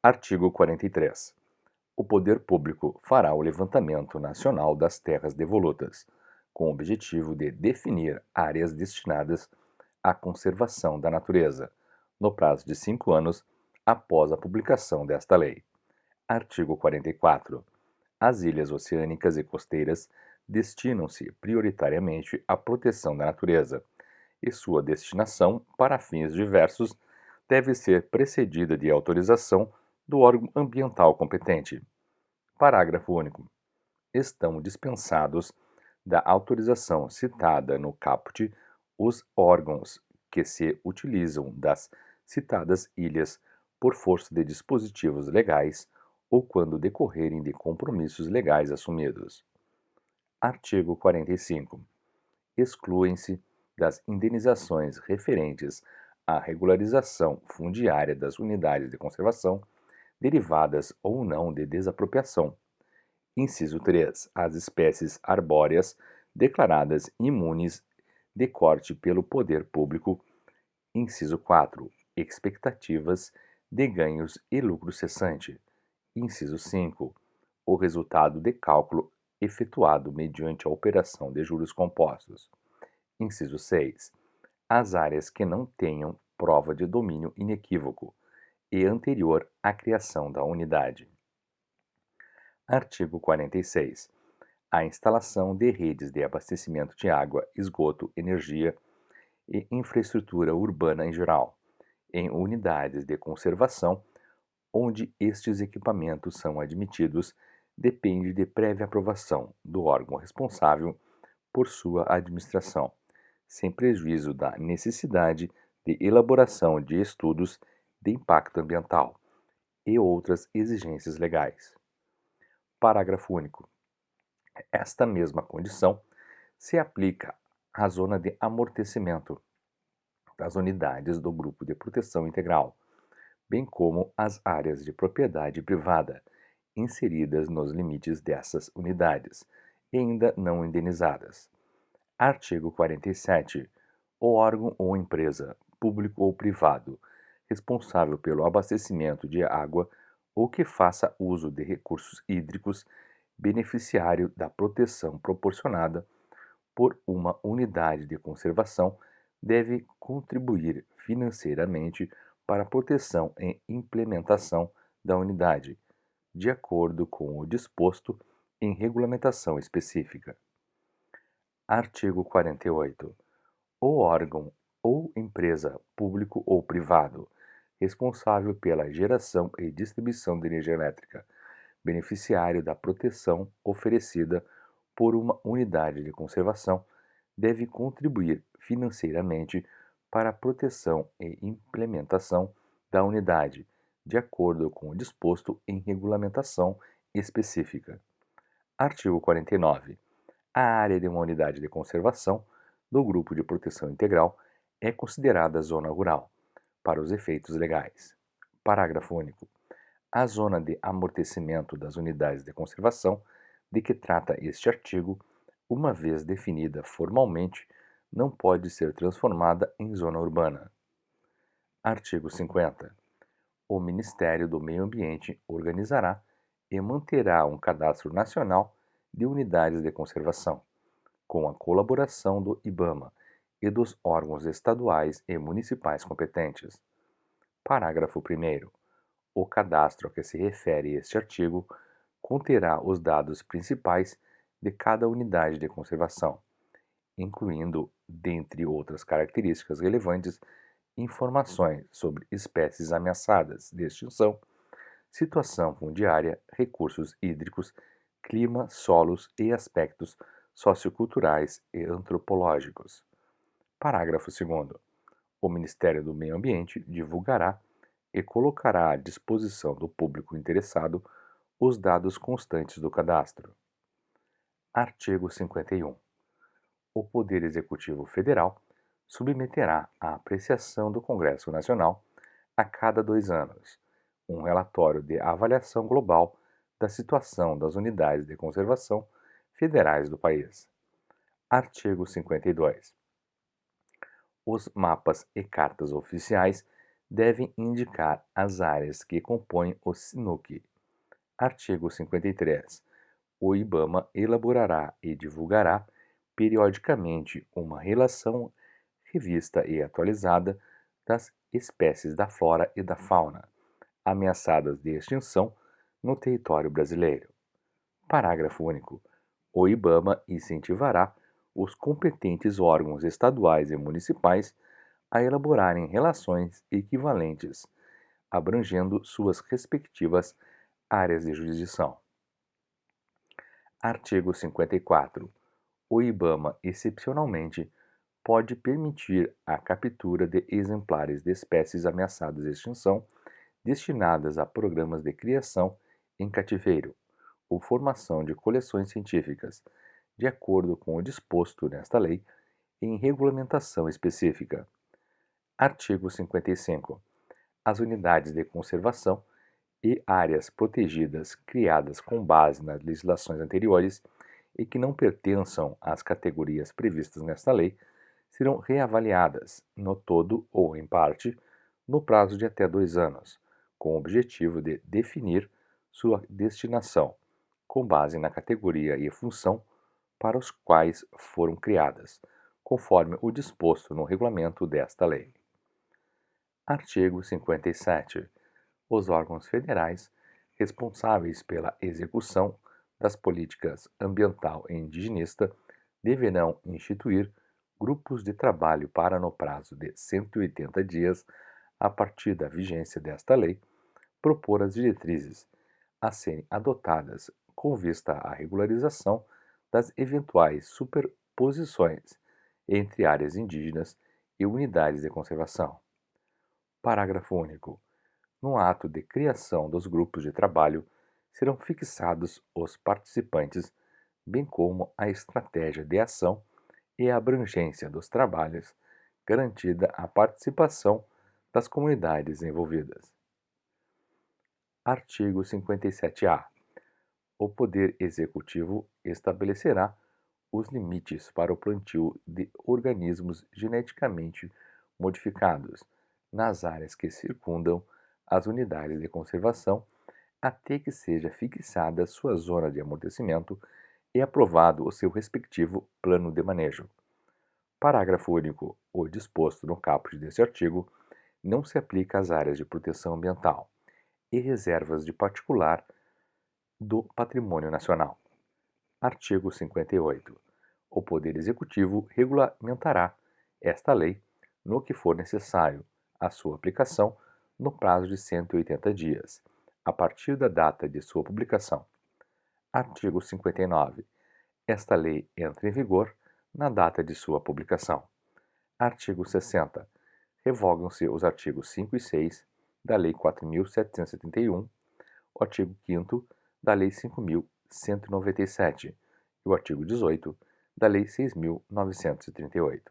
Artigo 43. O poder público fará o levantamento nacional das terras devolutas, com o objetivo de definir áreas destinadas à conservação da natureza, no prazo de 5 anos após a publicação desta lei. Artigo 44. As ilhas oceânicas e costeiras destinam-se prioritariamente à proteção da natureza, e sua destinação para fins diversos deve ser precedida de autorização do órgão ambiental competente. Parágrafo único. Estão dispensados da autorização citada no caput os órgãos que se utilizam das citadas ilhas por força de dispositivos legais ou quando decorrerem de compromissos legais assumidos. Artigo 45. Excluem-se das indenizações referentes à regularização fundiária das unidades de conservação, derivadas ou não de desapropriação. Inciso 3. As espécies arbóreas declaradas imunes de corte pelo poder público. Inciso 4. Expectativas de ganhos e lucro cessante. Inciso 5. O resultado de cálculo efetuado mediante a operação de juros compostos. Inciso 6. As áreas que não tenham prova de domínio inequívoco e anterior à criação da unidade. Artigo 46. A instalação de redes de abastecimento de água, esgoto, energia e infraestrutura urbana em geral, em unidades de conservação, onde estes equipamentos são admitidos, depende de prévia aprovação do órgão responsável por sua administração, sem prejuízo da necessidade de elaboração de estudos de impacto ambiental e outras exigências legais. Parágrafo único. Esta mesma condição se aplica à zona de amortecimento das unidades do Grupo de Proteção Integral, bem como às áreas de propriedade privada inseridas nos limites dessas unidades, e ainda não indenizadas. Artigo 47. O órgão ou empresa, público ou privado, responsável pelo abastecimento de água ou que faça uso de recursos hídricos, beneficiário da proteção proporcionada por uma unidade de conservação, deve contribuir financeiramente para a proteção e implementação da unidade, de acordo com o disposto em regulamentação específica. Artigo 48. O órgão ou empresa, público ou privado, responsável pela geração e distribuição de energia elétrica, beneficiário da proteção oferecida por uma unidade de conservação, deve contribuir financeiramente para a proteção e implementação da unidade, de acordo com o disposto em regulamentação específica. Artigo 49. A área de uma unidade de conservação do Grupo de Proteção Integral é considerada zona rural, para os efeitos legais. Parágrafo único. A zona de amortecimento das unidades de conservação de que trata este artigo, uma vez definida formalmente, não pode ser transformada em zona urbana. Artigo 50. O Ministério do Meio Ambiente organizará e manterá um cadastro nacional de unidades de conservação, com a colaboração do IBAMA e dos órgãos estaduais e municipais competentes. Parágrafo 1º. O cadastro a que se refere este artigo conterá os dados principais de cada unidade de conservação, incluindo, dentre outras características relevantes, informações sobre espécies ameaçadas de extinção, situação fundiária, recursos hídricos, clima, solos e aspectos socioculturais e antropológicos. Parágrafo 2º. O Ministério do Meio Ambiente divulgará e colocará à disposição do público interessado os dados constantes do cadastro. Artigo 51. O Poder Executivo Federal submeterá à apreciação do Congresso Nacional, a cada 2 anos, um relatório de avaliação global da situação das unidades de conservação federais do país. Artigo 52. Os mapas e cartas oficiais devem indicar as áreas que compõem o SNUC. Artigo 53. O IBAMA elaborará e divulgará periodicamente uma relação revista e atualizada das espécies da flora e da fauna ameaçadas de extinção no território brasileiro. Parágrafo único. O IBAMA incentivará os competentes órgãos estaduais e municipais a elaborarem relações equivalentes, abrangendo suas respectivas áreas de jurisdição. Artigo 54. O IBAMA, excepcionalmente, pode permitir a captura de exemplares de espécies ameaçadas de extinção destinadas a programas de criação em cativeiro ou formação de coleções científicas, de acordo com o disposto nesta lei, em regulamentação específica. Artigo 55. As unidades de conservação e áreas protegidas criadas com base nas legislações anteriores e que não pertençam às categorias previstas nesta lei serão reavaliadas, no todo ou em parte, no prazo de até 2 anos, com o objetivo de definir sua destinação, com base na categoria e função para os quais foram criadas, conforme o disposto no regulamento desta lei. Artigo 57. Os órgãos federais responsáveis pela execução das políticas ambiental e indigenista deverão instituir grupos de trabalho para, no prazo de 180 dias, a partir da vigência desta lei, propor as diretrizes a serem adotadas com vista à regularização das eventuais superposições entre áreas indígenas e unidades de conservação. Parágrafo único. No ato de criação dos grupos de trabalho, serão fixados os participantes, bem como a estratégia de ação e a abrangência dos trabalhos, garantida a participação das comunidades envolvidas. Artigo 57-A. O Poder Executivo estabelecerá os limites para o plantio de organismos geneticamente modificados nas áreas que circundam as unidades de conservação até que seja fixada sua zona de amortecimento e aprovado o seu respectivo plano de manejo. Parágrafo único. O disposto no caput deste artigo não se aplica às áreas de proteção ambiental e reservas de particular do patrimônio nacional. Artigo 58. O Poder Executivo regulamentará esta lei no que for necessário a sua aplicação no prazo de 180 dias, a partir da data de sua publicação. Artigo 59. Esta lei entra em vigor na data de sua publicação. Artigo 60. Revogam-se os artigos 5 e 6 da Lei 4.771, o artigo 5º da Lei 5.197 e o artigo 18 da Lei 6.938.